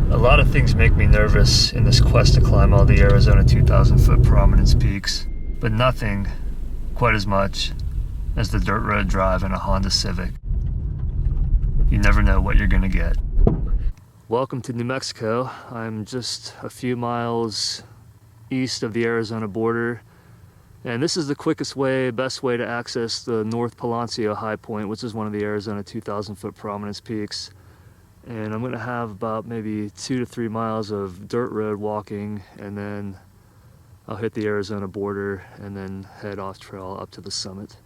A lot of things make me nervous in this quest to climb all the Arizona 2,000-foot Prominence peaks, but nothing quite as much as the dirt road drive in a Honda Civic. You never know what you're gonna get. Welcome to New Mexico. I'm just a few miles east of the Arizona border, and this is the quickest way, best way to access the North Peloncillo Highpoint, which is one of the Arizona 2,000-foot Prominence peaks. And I'm gonna have about maybe 2 to 3 miles of dirt road walking, and then I'll hit the Arizona border and then head off trail up to the summit.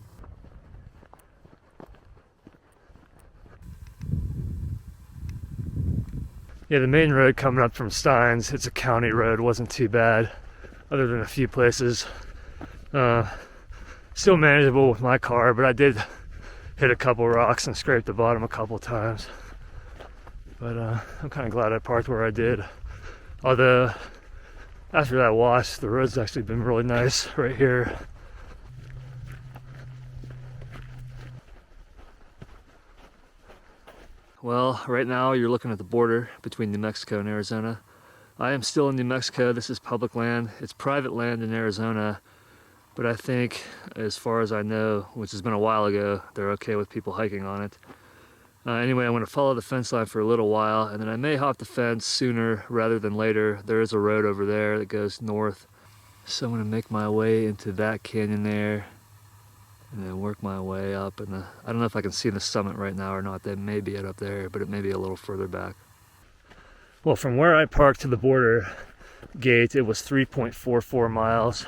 Yeah, the main road coming up from Steins, it's a county road, wasn't too bad, other than a few places. Still manageable with my car, but I did hit a couple rocks and scrape the bottom a couple times. But I'm kind of glad I parked where I did. Although, after that wash, the road's actually been really nice right here. Well, right now you're looking at the border between New Mexico and Arizona. I am still in New Mexico. This is public land. It's private land in Arizona, but I think, as far as I know, which has been a while ago, they're okay with people hiking on it. Anyway, I'm going to follow the fence line for a little while, and then I may hop the fence sooner rather than later. There is a road over there that goes north, so I'm going to make my way into that canyon there, and then work my way up. And I don't know if I can see the summit right now or not. They may be it up there, but it may be a little further back. Well, from where I parked to the border gate, it was 3.44 miles.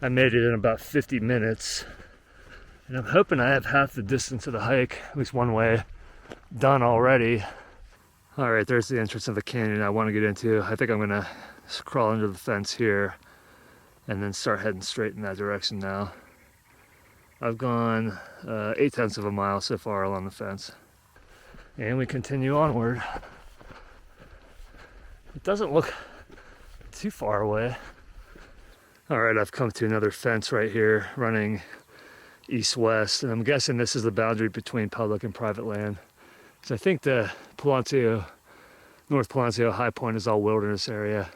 I made it in about 50 minutes, and I'm hoping I have half the distance of the hike, at least one way, done already. All right, there's the entrance of the canyon I want to get into. I think I'm gonna crawl under the fence here and then start heading straight in that direction now. I've gone 0.8 of a mile so far along the fence, and we continue onward. It doesn't look too far away. All right, I've come to another fence right here running east-west, and I'm guessing this is the boundary between public and private land. So I think the North Peloncillo Highpoint is all wilderness area.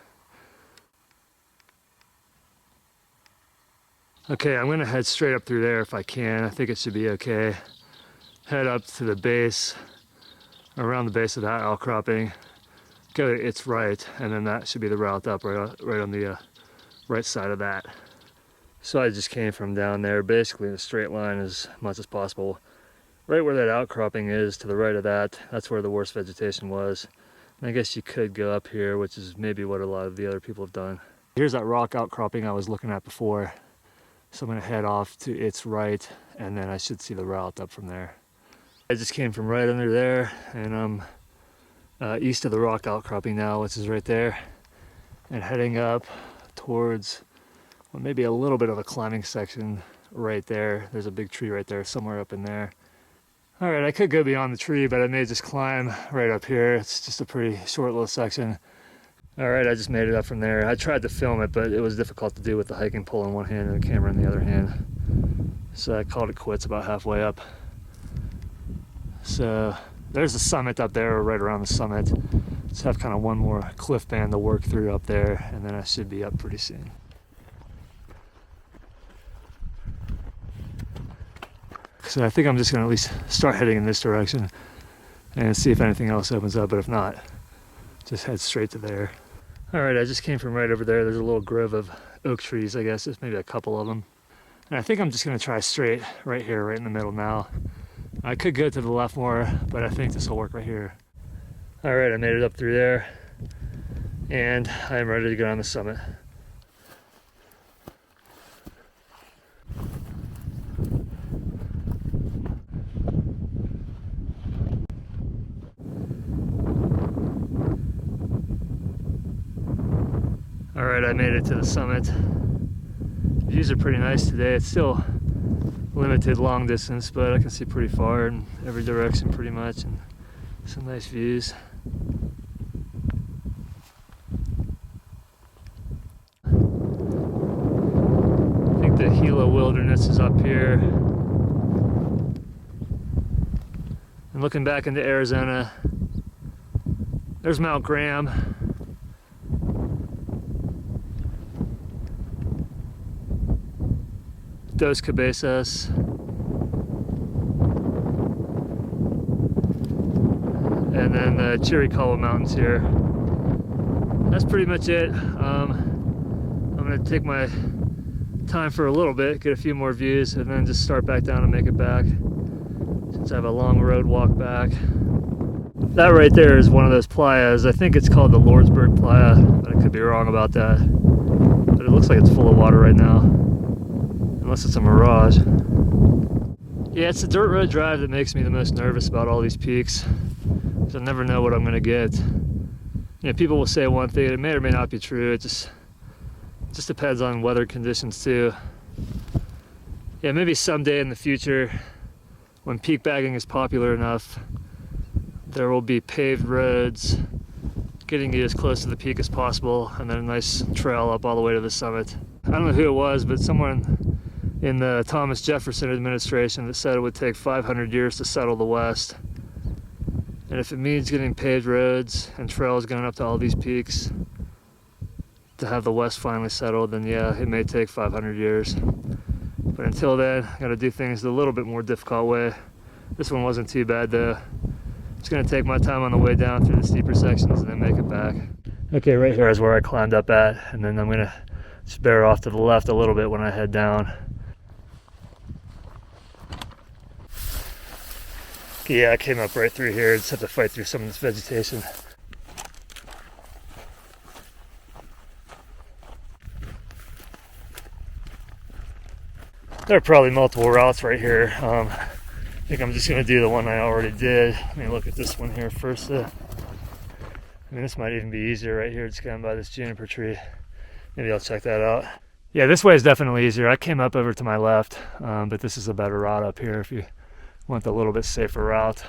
Okay, I'm gonna head straight up through there if I can. I think it should be okay. Head up to the base, around the base of that outcropping. Go to its right, and then that should be the route up right on the right side of that. So I just came from down there, basically in a straight line as much as possible. Right where that outcropping is, to the right of that, that's where the worst vegetation was. And I guess you could go up here, which is maybe what a lot of the other people have done. Here's that rock outcropping I was looking at before. So I'm gonna head off to its right, and then I should see the route up from there. I just came from right under there, and I'm east of the rock outcropping now, which is right there, and heading up towards, well, maybe a little bit of a climbing section right there. There's a big tree right there, somewhere up in there. All right, I could go beyond the tree, but I may just climb right up here. It's just a pretty short little section. All right, I just made it up from there. I tried to film it, but it was difficult to do with the hiking pole in one hand and the camera in the other hand. So I called it quits about halfway up. So there's the summit up there, or right around the summit. Just have kind of one more cliff band to work through up there, and then I should be up pretty soon. So I think I'm just gonna at least start heading in this direction and see if anything else opens up, but if not, just head straight to there. All right, I just came from right over there. There's a little grove of oak trees, I guess. There's maybe a couple of them. And I think I'm just gonna try straight right here, right in the middle now. I could go to the left more, but I think this will work right here. All right, I made it up through there, and I am ready to go on the summit. All right, I made it to the summit. The views are pretty nice today. It's still limited long distance, but I can see pretty far in every direction pretty much, and some nice views. I think the Gila Wilderness is up here. And looking back into Arizona, There's Mount Graham. Dos Cabezas. And then the Chiricahua Mountains here. That's pretty much it. I'm gonna take my time for a little bit, get a few more views, and then just start back down and make it back, since I have a long road walk back. That right there is one of those playas. I think it's called the Lordsburg Playa, but I could be wrong about that. But it looks like it's full of water right now, unless it's a mirage. Yeah, it's the dirt road drive that makes me the most nervous about all these peaks, because I never know what I'm gonna get. You know, people will say one thing, and it may or may not be true. It just depends on weather conditions too. Yeah, maybe someday in the future, when peak bagging is popular enough, there will be paved roads getting you as close to the peak as possible, and then a nice trail up all the way to the summit. I don't know who it was, but someone in the Thomas Jefferson administration that said it would take 500 years to settle the West. And if it means getting paved roads and trails going up to all these peaks to have the West finally settled, then yeah, it may take 500 years. But until then, I gotta do things a little bit more difficult way. This one wasn't too bad though. Just gonna take my time on the way down through the steeper sections and then make it back. Okay, right here is where I climbed up at, and then I'm gonna just bear off to the left a little bit when I head down. Okay, yeah, I came up right through here. Just have to fight through some of this vegetation. There are probably multiple routes right here. I think I'm just gonna do the one I already did. Let me look at this one here first. I mean, this might even be easier right here, just going by this juniper tree. Maybe I'll check that out. Yeah, this way is definitely easier. I came up over to my left, but this is a better route up here if you want the little bit safer route.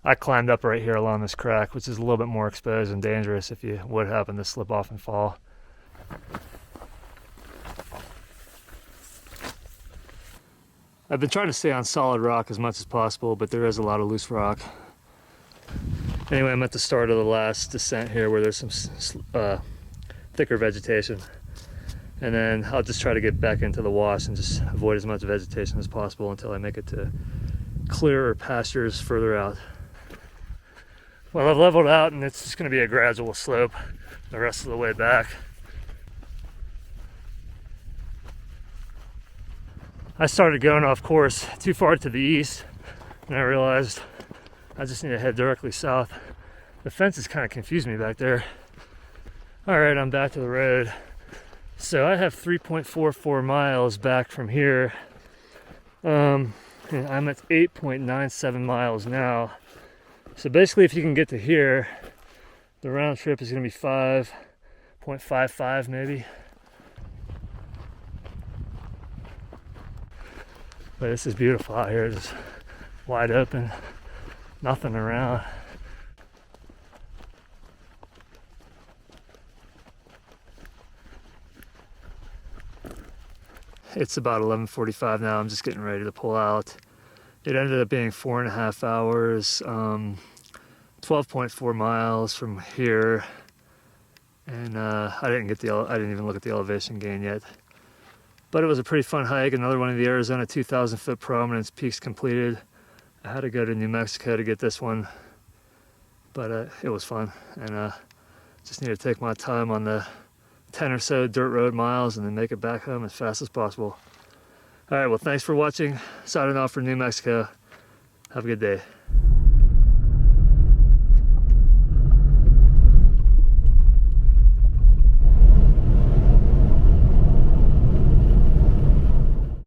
I climbed up right here along this crack, which is a little bit more exposed and dangerous if you would happen to slip off and fall. I've been trying to stay on solid rock as much as possible, but there is a lot of loose rock. Anyway, I'm at the start of the last descent here where there's some thicker vegetation. And then I'll just try to get back into the wash and just avoid as much vegetation as possible until I make it to clearer pastures further out. Well, I've leveled out and it's just going to be a gradual slope the rest of the way back. I started going off course too far to the east, and I realized I just need to head directly south. The fences kind of confused me back there. All right, I'm back to the road. So I have 3.44 miles back from here. And I'm at 8.97 miles now. So basically, if you can get to here, the round trip is going to be 5.55 maybe. But this is beautiful out here, just wide open, nothing around. It's about 11:45 now. I'm just getting ready to pull out. It ended up being 4.5 hours, 12.4 miles from here, and I didn't even look at the elevation gain yet. But it was a pretty fun hike. Another one of the Arizona 2,000 foot Prominence peaks completed. I had to go to New Mexico to get this one, but it was fun, and just need to take my time on the 10 or so dirt road miles and then make it back home as fast as possible. All right, well, thanks for watching. Signing off from New Mexico. Have a good day.